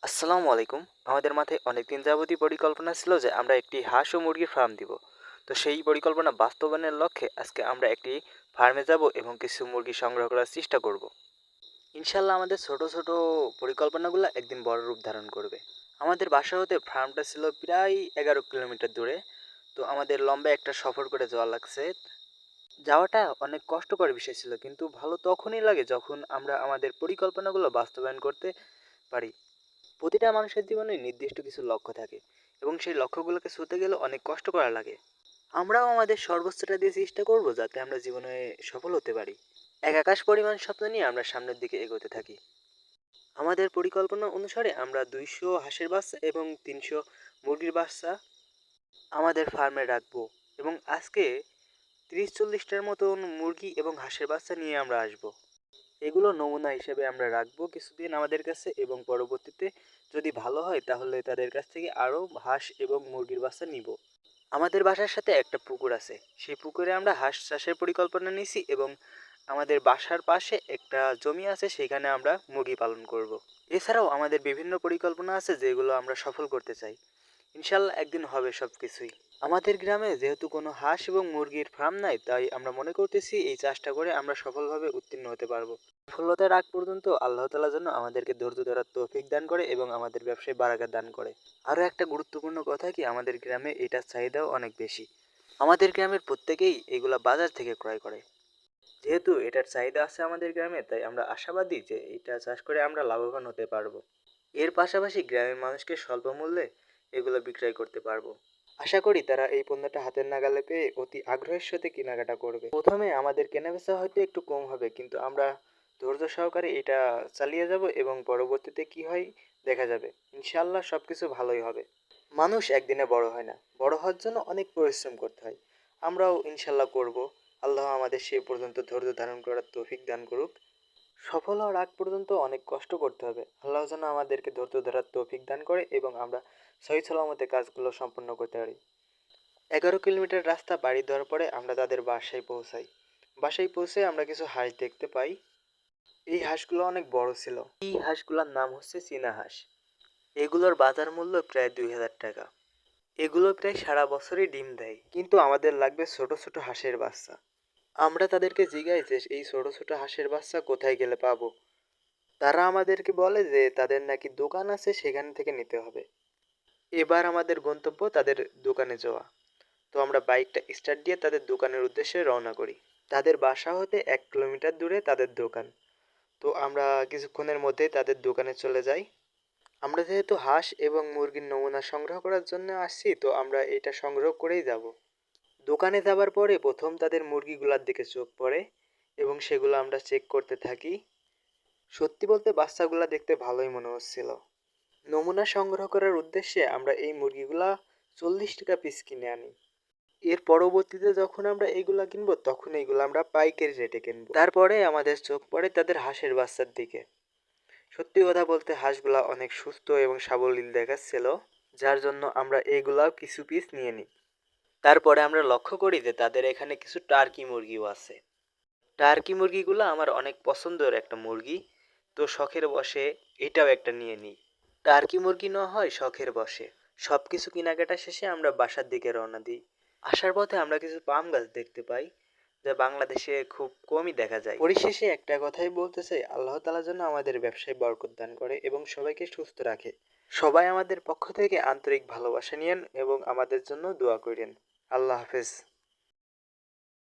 আসসালামু আলাইকুম। আমাদের মাথায় অনেকদিন যাবতই পরিকল্পনা ছিল যে আমরা একটি হাঁস ও মুরগির ফার্ম দিব। তো সেই পরিকল্পনা বাস্তবায়নের লক্ষ্যে আজকে আমরা একটি ফার্মে যাব এবং কিছু মুরগি সংগ্রহ করার চেষ্টা করব। ইনশাল্লাহ আমাদের ছোট ছোট পরিকল্পনাগুলো একদিন বড় রূপ ধারণ করবে। আমাদের বাসা হতে ফার্মটা ছিল প্রায় 11 কিলোমিটার দূরে। তো আমাদের লম্বা একটা সফর করে যাওয়া লাগছে। যাওয়াটা অনেক কষ্টকর বিষয় ছিল, কিন্তু ভালো তখনই লাগে যখন আমরা আমাদের পরিকল্পনাগুলো বাস্তবায়ন করতে পারি। প্রতিটা মানুষের জীবনে নির্দিষ্ট কিছু লক্ষ্য থাকে এবং সেই লক্ষ্যগুলোকে ছুঁতে গেলে অনেক কষ্ট করা লাগে। আমরাও আমাদের সর্বোচ্চটা দিয়ে চেষ্টা করব যাতে আমরা জীবনে সফল হতে পারি। এক আকাশ পরিমাণ স্বপ্ন নিয়ে আমরা সামনের দিকে এগোতে থাকি। আমাদের পরিকল্পনা অনুসারে আমরা 200 হাঁসের বাচ্চা এবং 300 মুরগির বাচ্চা আমাদের ফার্মে রাখবো এবং আজকে 30-40টার মতন মুরগি এবং হাঁসের বাচ্চা নিয়ে আমরা আসব। এগুলো নমুনা হিসেবে আমরা রাখবো কিছুদিন আমাদের কাছে, এবং পরবর্তীতে যদি ভালো হয় তাহলে তাদের কাছ থেকে আরও হাঁস এবং মুরগির বাচ্চা নিব। আমাদের বাসার সাথে একটা পুকুর আছে, সেই পুকুরে আমরা হাঁস চাষের পরিকল্পনা নিয়েছি এবং আমাদের বাসার পাশে একটা জমি আছে, সেখানে আমরা মুরগি পালন করব। এছাড়াও আমাদের বিভিন্ন পরিকল্পনা আছে যেগুলো আমরা সফল করতে চাই। ইনশাল্লাহ একদিন হবে সব কিছুই। আমাদের গ্রামে যেহেতু কোনো হাঁস এবং মুরগির ফার্ম নাই, তাই আমরা মনে করতেছি এই চাষটা করে আমরা সফলভাবে উত্তীর্ণ হতে পারবো। সফলতার আগ পর্যন্ত আল্লাহ তাআলা যেন আমাদেরকে ধৈর্য ধরার তৌফিক দান করে এবং আমাদের ব্যবসায় বারাকাত দান করে। আরও একটা গুরুত্বপূর্ণ কথা কি, আমাদের গ্রামে এটার চাহিদাও অনেক বেশি। আমাদের গ্রামের প্রত্যেকেই এগুলা বাজার থেকে ক্রয় করে। যেহেতু এটার চাহিদা আছে আমাদের গ্রামে, তাই আমরা আশাবাদী যে এটা চাষ করে আমরা লাভবান হতে পারবো। এর পাশাপাশি গ্রামের মানুষকে স্বল্প মূল্যে এগুলো বিক্রয় করতে পারবো। আশা করি তারা এই পণ্যটা হাতের নাগালে পেয়ে অতি আগ্রহের সাথে কেনাকাটা করবে। প্রথমে আমাদের কেনাবেচা হয়তো একটু কম হবে, কিন্তু আমরা ধৈর্য সহকারে এটা চালিয়ে যাব এবং পরবর্তীতে কি হয় দেখা যাবে। ইনশাআল্লাহ সব কিছু ভালোই হবে। মানুষ একদিনে বড় হয় না, বড় হওয়ার জন্য অনেক পরিশ্রম করতে হয়। আমরাও ইনশাল্লাহ করব। আল্লাহ আমাদের সে পর্যন্ত ধৈর্য ধারণ করার তৌফিক দান করুক। সফল হওয়ার আগ পর্যন্ত অনেক কষ্ট করতে হবে। আল্লাহ যেন আমাদেরকে ধৈর্য ধরার তৌফিক দান করে এবং আমরা সহি সালামতে কাজগুলো সম্পন্ন করতে পারি। 11 কিলোমিটার রাস্তা পাড়ি দেওয়ার পরে আমরা তাদের বাসায় পৌঁছাই। বাসায় পৌঁছে আমরা কিছু হাঁস দেখতে পাই। এই হাঁসগুলো অনেক বড় ছিল। এই হাঁসগুলোর নাম হচ্ছে চীনা হাঁস। এগুলোর বাজার মূল্য প্রায় 2000 টাকা। এগুলো প্রায় সারা বছরই ডিম দেয়, কিন্তু আমাদের লাগবে ছোট ছোট হাঁসের বাচ্চা। আমরা তাদেরকে জিজ্ঞাই যে এই ছোট ছোট হাঁসের বাচ্চা কোথায় গেলে পাবো। তারা আমাদেরকে বলে যে তাদের নাকি দোকান আছে, সেখান থেকে নিতে হবে। এবার আমাদের গন্তব্য তাদের দোকানে যাওয়া। তো আমরা বাইকটা স্টার্ট দিয়ে তাদের দোকানের উদ্দেশ্যে রওনা করি। তাদের বাসা হতে 1 কিলোমিটার দূরে তাদের দোকান। তো আমরা কিছুক্ষণের মধ্যেই তাদের দোকানে চলে যাই। আমরা যেহেতু হাঁস এবং মুরগির নমুনা সংগ্রহ করার জন্য আসছি, তো আমরা এটা সংগ্রহ করেই যাব। দোকানে যাবার পরে প্রথম তাদের মুরগিগুলোর দিকে চোখ পড়ে এবং সেগুলো আমরা চেক করতে থাকি। সত্যি বলতে বাচ্চাগুলা দেখতে ভালোই মনে হচ্ছিল। নমুনা সংগ্রহ করার উদ্দেশ্যে আমরা এই মুরগিগুলা 40 টাকা পিস কিনে আনি। এর পরবর্তীতে যখন আমরা এইগুলা কিনবো, তখন এইগুলো আমরা পাইকারি রেটে কিনবো। তারপরে আমাদের চোখ পড়ে তাদের হাঁসের বাচ্চার দিকে। সত্যি কথা বলতে হাঁসগুলা অনেক সুস্থ এবং সাবলীল দেখাচ্ছিল, যার জন্য আমরা এইগুলাও কিছু পিস নিয়ে নিই। তারপরে আমরা লক্ষ্য করি যে তাদের এখানে কিছু টার্কি মুরগিও আছে। টার্কি মুরগিগুলো আমার অনেক পছন্দের একটা মুরগি। তো শখের বশে এটাও একটা নিয়ে নিই। টার্কি মুরগি না হয় শখের বশে। সব কিছু কেনাকাটা শেষে আমরা বাসার দিকে রওনা দিই। আসার পথে আমরা কিছু পাম গাছ দেখতে পাই, যা বাংলাদেশে খুব কমই দেখা যায়। পরিশেষে একটা কথাই বলতে চাই, আল্লাহ তাআলা যেন আমাদের ব্যবসায় বরকত দান করে এবং সবাইকে সুস্থ রাখে। সবাই আমাদের পক্ষ থেকে আন্তরিক ভালোবাসা নিয়েন এবং আমাদের জন্য দোয়া করেন। আল্লাহ হাফেজ।